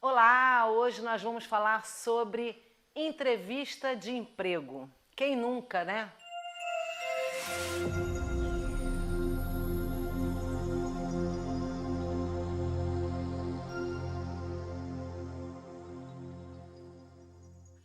Olá, hoje nós vamos falar sobre entrevista de emprego. Quem nunca, né?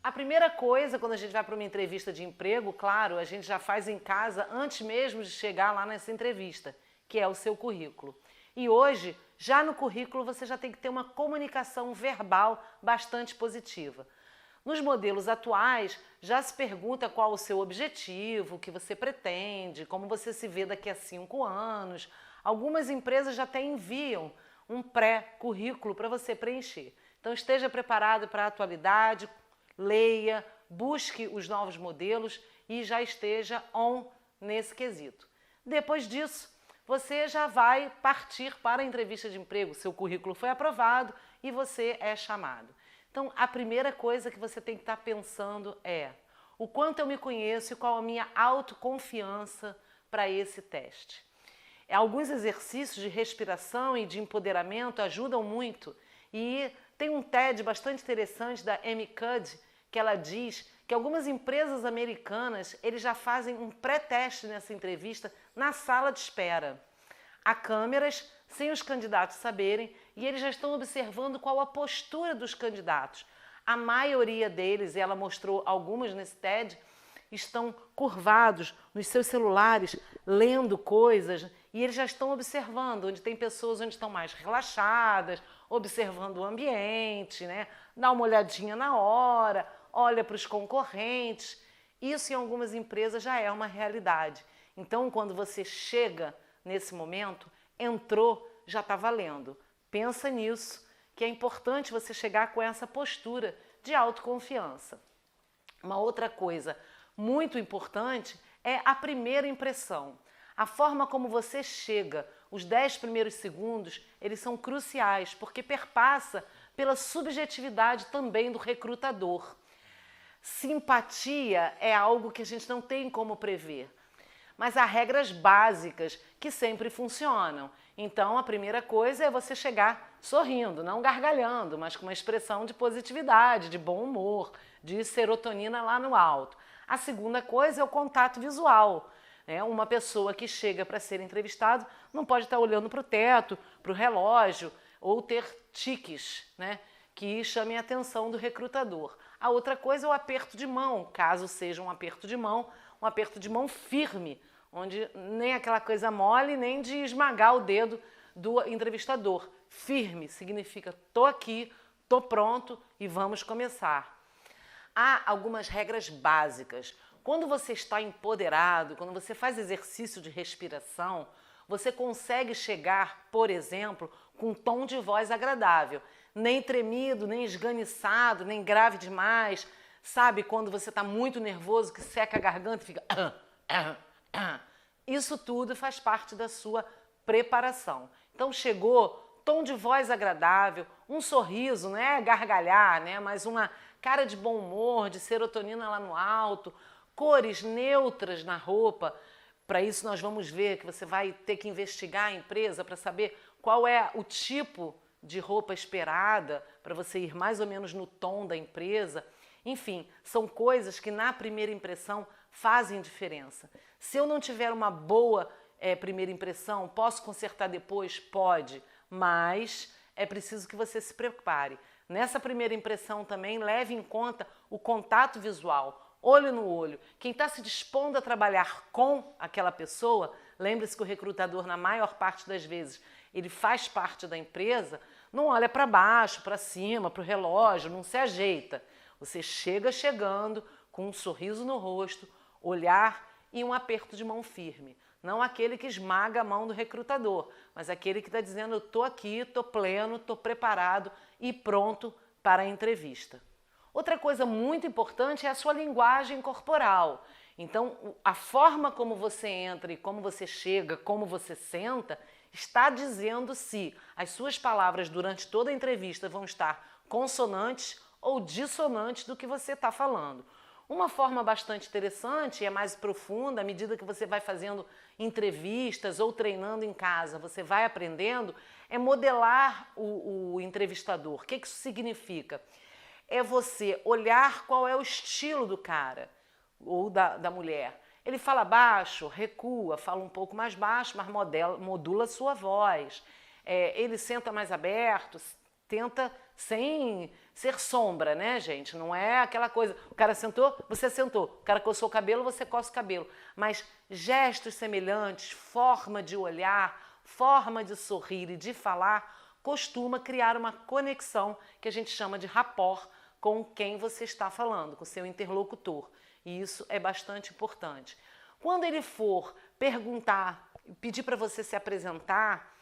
A primeira coisa, quando a gente vai para uma entrevista de emprego, claro, a gente já faz em casa antes mesmo de chegar lá nessa entrevista, que é o seu currículo. E hoje, já no currículo, você já tem que ter uma comunicação verbal bastante positiva. Nos modelos atuais, já se pergunta qual o seu objetivo, o que você pretende, como você se vê daqui a 5 anos. Algumas empresas já até enviam um pré-currículo para você preencher. Então esteja preparado para a atualidade, leia, busque os novos modelos e já esteja on nesse quesito. Depois disso, você já vai partir para a entrevista de emprego. Seu currículo foi aprovado e você é chamado. Então, a primeira coisa que você tem que estar pensando é o quanto eu me conheço e qual a minha autoconfiança para esse teste. Alguns exercícios de respiração e de empoderamento ajudam muito e tem um TED bastante interessante da Amy Cuddy que ela diz que algumas empresas americanas eles já fazem um pré-teste nessa entrevista na sala de espera. Há câmeras sem os candidatos saberem e eles já estão observando qual a postura dos candidatos. A maioria deles, e ela mostrou algumas nesse TED, estão curvados nos seus celulares, lendo coisas, e eles já estão observando, onde tem pessoas onde estão mais relaxadas, observando o ambiente, né? Dá uma olhadinha na hora, olha para os concorrentes. Isso em algumas empresas já é uma realidade. Então, quando você chega nesse momento, entrou, já está valendo. Pensa nisso, que é importante você chegar com essa postura de autoconfiança. Uma outra coisa muito importante é a primeira impressão. A forma como você chega, os 10 primeiros segundos, eles são cruciais, porque perpassa pela subjetividade também do recrutador. Simpatia é algo que a gente não tem como prever, mas há regras básicas que sempre funcionam. Então, a primeira coisa é você chegar sorrindo, não gargalhando, mas com uma expressão de positividade, de bom humor, de serotonina lá no alto. A segunda coisa é o contato visual. Uma pessoa que chega para ser entrevistado não pode estar olhando para o teto, para o relógio, ou ter tiques, que chamem a atenção do recrutador. A outra coisa é o aperto de mão, caso seja um aperto de mão firme, onde nem aquela coisa mole, nem de esmagar o dedo do entrevistador. Firme significa tô aqui, tô pronto e vamos começar. Há algumas regras básicas. Quando você está empoderado, quando você faz exercício de respiração, você consegue chegar, por exemplo, com um tom de voz agradável. Nem tremido, nem esganiçado, nem grave demais. Sabe quando você está muito nervoso, que seca a garganta e fica... Isso tudo faz parte da sua preparação. Então chegou, tom de voz agradável, um sorriso, gargalhar, mas uma cara de bom humor, de serotonina lá no alto, cores neutras na roupa. Para isso nós vamos ver que você vai ter que investigar a empresa para saber qual é o tipo de roupa esperada, para você ir mais ou menos no tom da empresa. Enfim, são coisas que na primeira impressão fazem diferença. Se eu não tiver uma boa primeira impressão, posso consertar depois? Pode, mas é preciso que você se prepare. Nessa primeira impressão também leve em conta o contato visual, olho no olho. Quem está se dispondo a trabalhar com aquela pessoa, lembre-se que o recrutador, na maior parte das vezes, ele faz parte da empresa, não olha para baixo, para cima, para o relógio, não se ajeita. Você chega chegando com um sorriso no rosto, olhar e um aperto de mão firme. Não aquele que esmaga a mão do recrutador, mas aquele que está dizendo, estou aqui, estou pleno, estou preparado e pronto para a entrevista. Outra coisa muito importante é a sua linguagem corporal. Então, a forma como você entra e como você chega, como você senta, está dizendo se as suas palavras durante toda a entrevista vão estar consonantes ou dissonantes do que você está falando. Uma forma bastante interessante e é mais profunda, à medida que você vai fazendo entrevistas ou treinando em casa, você vai aprendendo, é modelar o entrevistador. O que isso significa? É você olhar qual é o estilo do cara ou da mulher. Ele fala baixo, recua, fala um pouco mais baixo, mas modula a sua voz. Ele senta mais aberto, tenta sem ser sombra, né, gente? Não é aquela coisa, o cara sentou, você sentou, o cara coçou o cabelo, você coça o cabelo. Mas gestos semelhantes, forma de olhar, forma de sorrir e de falar, costuma criar uma conexão que a gente chama de rapport com quem você está falando, com o seu interlocutor. E isso é bastante importante. Quando ele for perguntar, pedir para você se apresentar,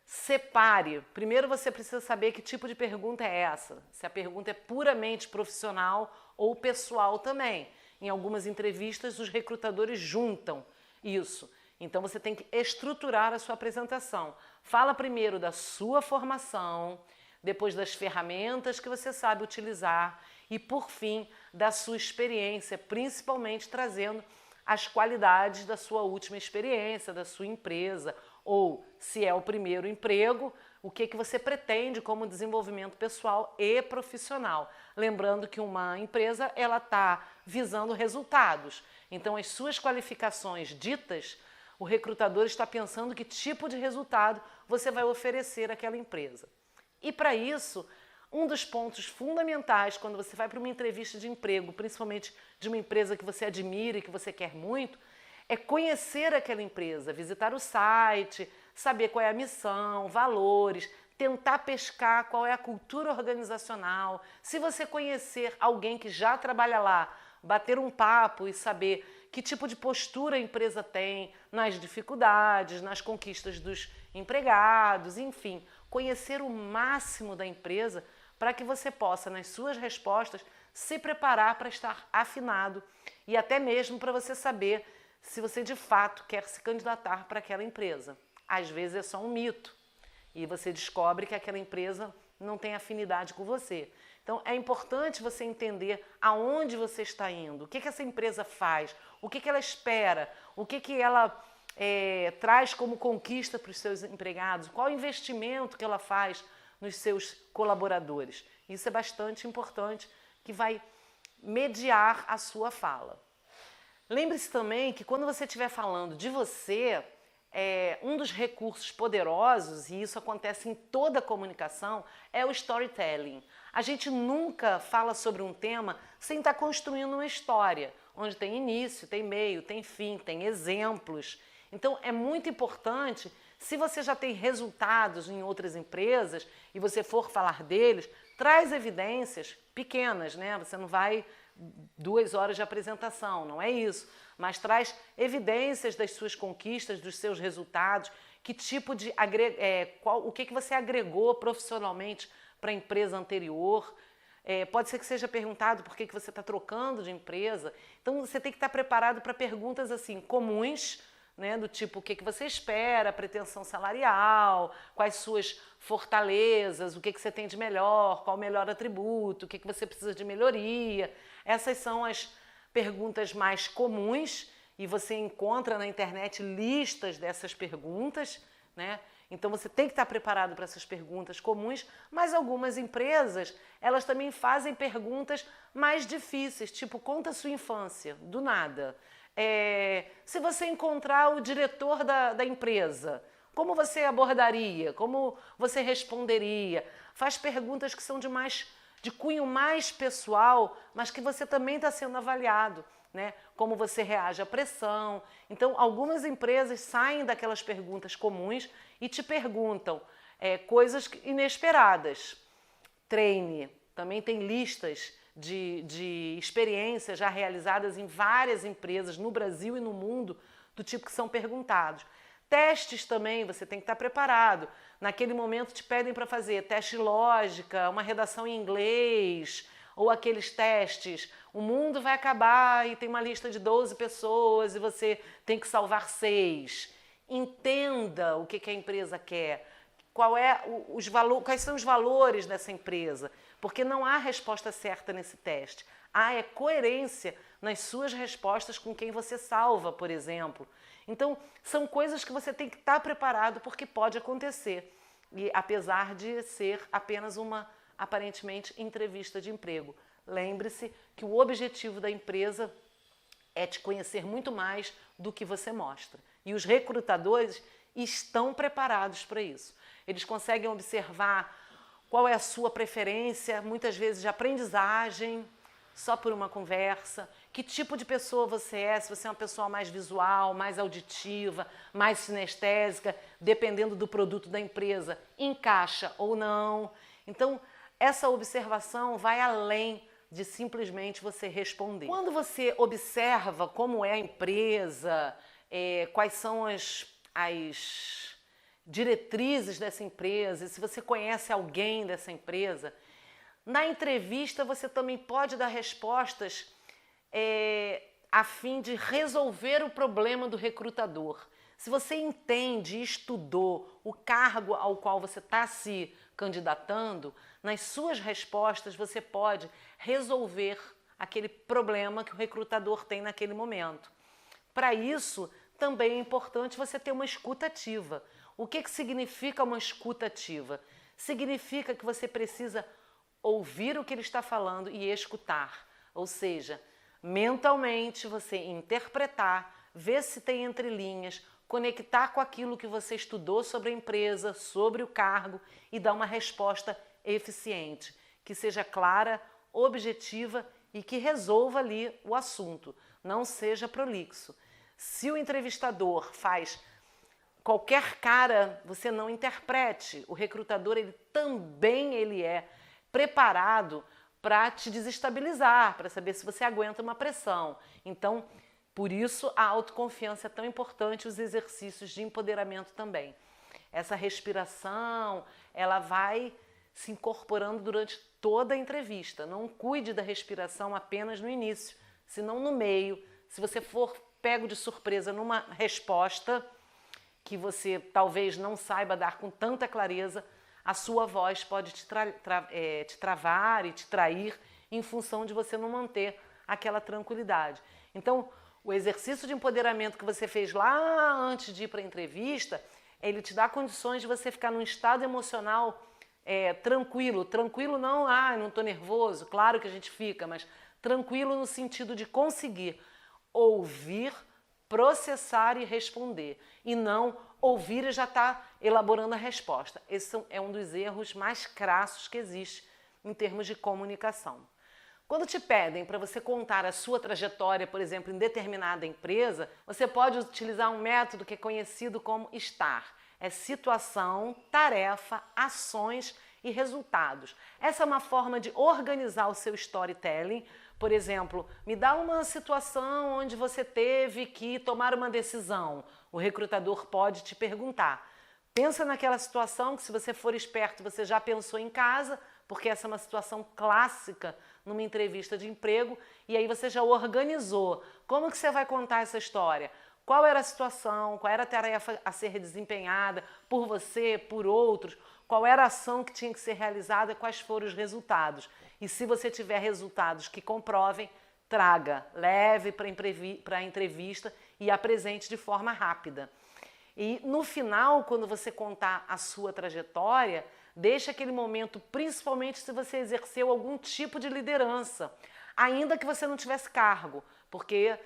separe. Primeiro você precisa saber que tipo de pergunta é essa. Se a pergunta é puramente profissional ou pessoal também. Em algumas entrevistas, os recrutadores juntam isso. Então você tem que estruturar a sua apresentação. Fala primeiro da sua formação, depois das ferramentas que você sabe utilizar e, por fim, da sua experiência, principalmente trazendo as qualidades da sua última experiência, da sua empresa, ou, se é o primeiro emprego, o que você pretende como desenvolvimento pessoal e profissional. Lembrando que uma empresa ela está visando resultados. Então, as suas qualificações ditas, o recrutador está pensando que tipo de resultado você vai oferecer àquela empresa. E para isso, um dos pontos fundamentais quando você vai para uma entrevista de emprego, principalmente de uma empresa que você admira e que você quer muito, é conhecer aquela empresa, visitar o site, saber qual é a missão, valores, tentar pescar qual é a cultura organizacional. Se você conhecer alguém que já trabalha lá, bater um papo e saber que tipo de postura a empresa tem nas dificuldades, nas conquistas dos empregados, enfim, conhecer o máximo da empresa para que você possa, nas suas respostas, se preparar para estar afinado e até mesmo para você saber se você de fato quer se candidatar para aquela empresa. Às vezes é só um mito e você descobre que aquela empresa não tem afinidade com você. Então é importante você entender aonde você está indo, o que essa empresa faz, o que ela espera, o que ela traz como conquista para os seus empregados, qual o investimento que ela faz nos seus colaboradores. Isso é bastante importante, que vai mediar a sua fala. Lembre-se também que quando você estiver falando de você, um dos recursos poderosos, e isso acontece em toda a comunicação, é o storytelling. A gente nunca fala sobre um tema sem estar construindo uma história, onde tem início, tem meio, tem fim, tem exemplos. Então é muito importante, se você já tem resultados em outras empresas e você for falar deles, traz evidências pequenas, né? Você não vai 2 horas de apresentação, não é isso. Mas traz evidências das suas conquistas, dos seus resultados, que tipo de o que você agregou profissionalmente para a empresa anterior. Pode ser que seja perguntado por que você está trocando de empresa. Então você tem que estar preparado para perguntas assim comuns, né, do tipo o que você espera, pretensão salarial, quais suas fortalezas, o que você tem de melhor, qual o melhor atributo, o que você precisa de melhoria. Essas são as perguntas mais comuns e você encontra na internet listas dessas perguntas, né? Então você tem que estar preparado para essas perguntas comuns, mas algumas empresas, elas também fazem perguntas mais difíceis, tipo conta a sua infância, do nada. Se você encontrar o diretor da empresa, como você abordaria? Como você responderia? Faz perguntas que são de cunho mais pessoal, mas que você também está sendo avaliado, né? Como você reage à pressão. Então, algumas empresas saem daquelas perguntas comuns e te perguntam coisas inesperadas. Treine. Também tem listas de experiências já realizadas em várias empresas no Brasil e no mundo do tipo que são perguntados. Testes também, você tem que estar preparado. Naquele momento te pedem para fazer teste lógica, uma redação em inglês, ou aqueles testes, o mundo vai acabar e tem uma lista de 12 pessoas e você tem que salvar 6. Entenda o que a empresa quer, quais são os valores dessa empresa, porque não há resposta certa nesse teste. Há coerência nas suas respostas com quem você salva, por exemplo. Então, são coisas que você tem que estar preparado porque pode acontecer. E apesar de ser apenas uma, aparentemente, entrevista de emprego. Lembre-se que o objetivo da empresa é te conhecer muito mais do que você mostra. E os recrutadores estão preparados para isso. Eles conseguem observar qual é a sua preferência, muitas vezes de aprendizagem, só por uma conversa, que tipo de pessoa você é, se você é uma pessoa mais visual, mais auditiva, mais sinestésica, dependendo do produto da empresa, encaixa ou não. Então, essa observação vai além de simplesmente você responder. Quando você observa como é a empresa, quais são as diretrizes dessa empresa, e se você conhece alguém dessa empresa, na entrevista você também pode dar respostas a fim de resolver o problema do recrutador. Se você entende e estudou o cargo ao qual você está se candidatando, nas suas respostas você pode resolver aquele problema que o recrutador tem naquele momento. Para isso, também é importante você ter uma escuta ativa. O que significa uma escuta ativa? Significa que você precisa ouvir o que ele está falando e escutar. Ou seja, mentalmente você interpretar, ver se tem entrelinhas, conectar com aquilo que você estudou sobre a empresa, sobre o cargo e dar uma resposta eficiente, que seja clara, objetiva e que resolva ali o assunto, não seja prolixo. Se o entrevistador faz qualquer cara, você não interprete. O recrutador, ele também é preparado para te desestabilizar, para saber se você aguenta uma pressão. Então, por isso a autoconfiança é tão importante, os exercícios de empoderamento também. Essa respiração, ela vai se incorporando durante toda a entrevista. Não cuide da respiração apenas no início, senão no meio. Se você for pego de surpresa numa resposta que você talvez não saiba dar com tanta clareza, a sua voz pode te travar e te trair em função de você não manter aquela tranquilidade. Então, o exercício de empoderamento que você fez lá antes de ir para a entrevista, ele te dá condições de você ficar num estado emocional tranquilo. Tranquilo não, não estou nervoso, claro que a gente fica, mas tranquilo no sentido de conseguir ouvir, processar e responder. E não ouvir e já está elaborando a resposta. Esse é um dos erros mais crassos que existe em termos de comunicação. Quando te pedem para você contar a sua trajetória, por exemplo, em determinada empresa, você pode utilizar um método que é conhecido como STAR. É situação, tarefa, ações e resultados. Essa é uma forma de organizar o seu storytelling. Por exemplo, me dá uma situação onde você teve que tomar uma decisão. O recrutador pode te perguntar. Pensa naquela situação que, se você for esperto, você já pensou em casa, porque essa é uma situação clássica numa entrevista de emprego, e aí você já organizou. Como que você vai contar essa história? Qual era a situação? Qual era a tarefa a ser desempenhada por você, por outros? Qual era a ação que tinha que ser realizada? Quais foram os resultados? E se você tiver resultados que comprovem, traga, leve para a entrevista e apresente de forma rápida. E no final, quando você contar a sua trajetória, deixe aquele momento, principalmente se você exerceu algum tipo de liderança, ainda que você não tivesse cargo, porque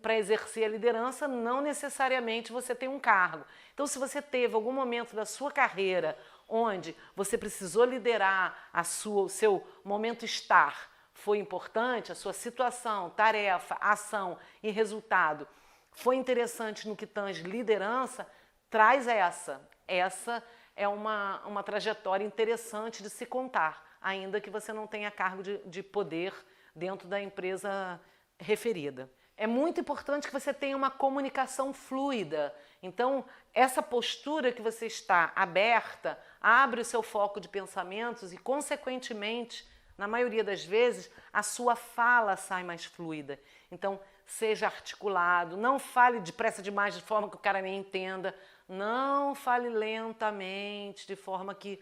para exercer a liderança não necessariamente você tem um cargo. Então, se você teve algum momento da sua carreira onde você precisou liderar o seu momento estar, foi importante, a sua situação, tarefa, ação e resultado foi interessante no que tange liderança, traz essa. Essa é uma trajetória interessante de se contar, ainda que você não tenha cargo de poder dentro da empresa referida. É muito importante que você tenha uma comunicação fluida. Então, essa postura que você está aberta, abre o seu foco de pensamentos e, consequentemente, na maioria das vezes, a sua fala sai mais fluida. Então, seja articulado, não fale depressa demais de forma que o cara nem entenda, não fale lentamente de forma que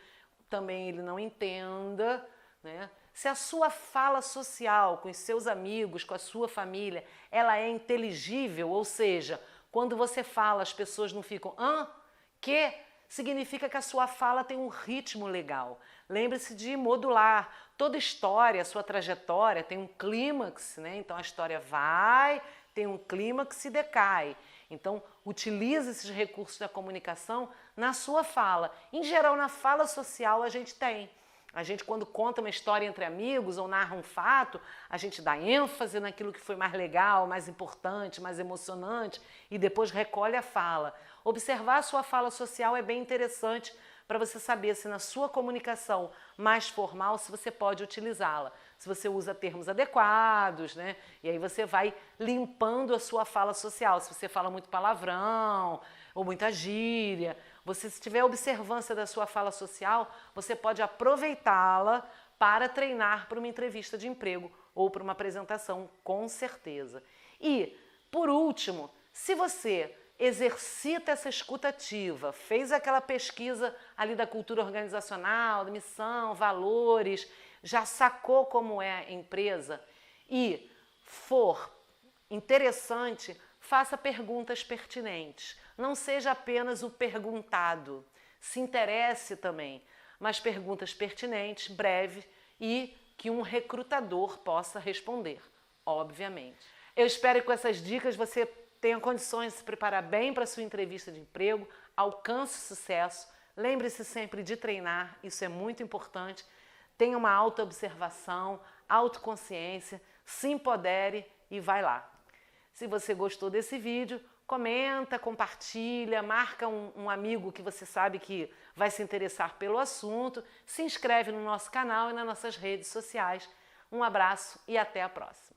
também ele não entenda, né? Se a sua fala social com os seus amigos, com a sua família, ela é inteligível, ou seja, quando você fala as pessoas não ficam que significa que a sua fala tem um ritmo legal. Lembre-se de modular. Toda história, a sua trajetória tem um clímax, né? Então a história vai, tem um clímax e decai. Então utilize esses recursos da comunicação na sua fala. Em geral, na fala social a gente tem. A gente, quando conta uma história entre amigos ou narra um fato, a gente dá ênfase naquilo que foi mais legal, mais importante, mais emocionante e depois recolhe a fala. Observar a sua fala social é bem interessante para você saber se na sua comunicação mais formal, se você pode utilizá-la. Se você usa termos adequados, né? E aí você vai limpando a sua fala social. Se você fala muito palavrão ou muita gíria, você, se tiver observância da sua fala social, você pode aproveitá-la para treinar para uma entrevista de emprego ou para uma apresentação, com certeza. E, por último, se você exercita essa escuta ativa, fez aquela pesquisa ali da cultura organizacional, da missão, valores, já sacou como é a empresa e for interessante, faça perguntas pertinentes. Não seja apenas o perguntado, se interesse também, mas perguntas pertinentes, breves e que um recrutador possa responder, obviamente. Eu espero que com essas dicas você tenha condições de se preparar bem para a sua entrevista de emprego, alcance o sucesso, lembre-se sempre de treinar, isso é muito importante, tenha uma autoobservação, autoconsciência, se empodere e vai lá. Se você gostou desse vídeo, comenta, compartilha, marca um amigo que você sabe que vai se interessar pelo assunto, se inscreve no nosso canal e nas nossas redes sociais. Um abraço e até a próxima.